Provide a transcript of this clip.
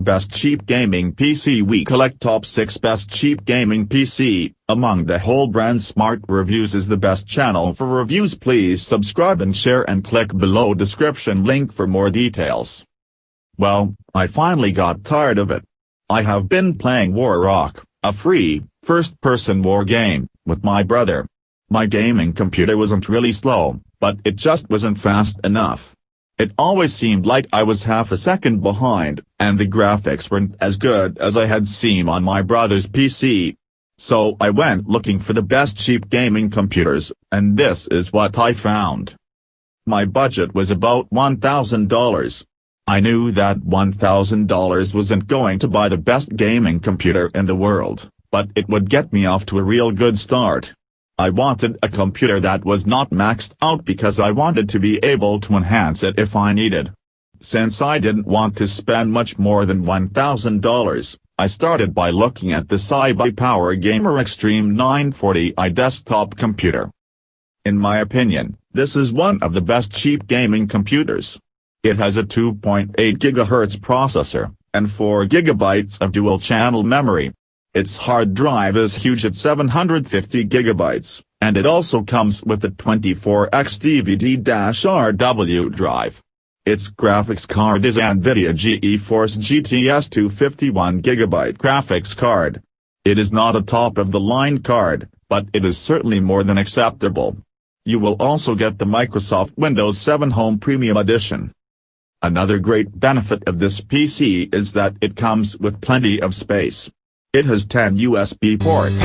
Best Cheap Gaming PC. We collect top 6 best cheap gaming PC. Among the whole brand, Smart Reviews is the best channel for reviews. Please subscribe and share and click below description link for more details. Well, I finally got tired of it. I have been playing War Rock, a free, first-person war game, with my brother. My gaming computer wasn't really slow, but it just wasn't fast enough. It always seemed like I was half a second behind, and the graphics weren't as good as I had seen on my brother's PC. So I went looking for the best cheap gaming computers, and this is what I found. My budget was about $1,000. I knew that $1,000 wasn't going to buy the best gaming computer in the world, but it would get me off to a real good start. I wanted a computer that was not maxed out because I wanted to be able to enhance it if I needed. Since I didn't want to spend much more than $1,000, I started by looking at the Power Gamer Xtreme 940i desktop computer. In my opinion, this is one of the best cheap gaming computers. It has a 2.8 GHz processor, and 4 GB of dual-channel memory. Its hard drive is huge at 750 GB, and it also comes with a 24x DVD-RW drive. Its graphics card is NVIDIA GeForce GTX 251GB graphics card. It is not a top-of-the-line card, but it is certainly more than acceptable. You will also get the Microsoft Windows 7 Home Premium Edition. Another great benefit of this PC is that it comes with plenty of space. It has 10 USB ports.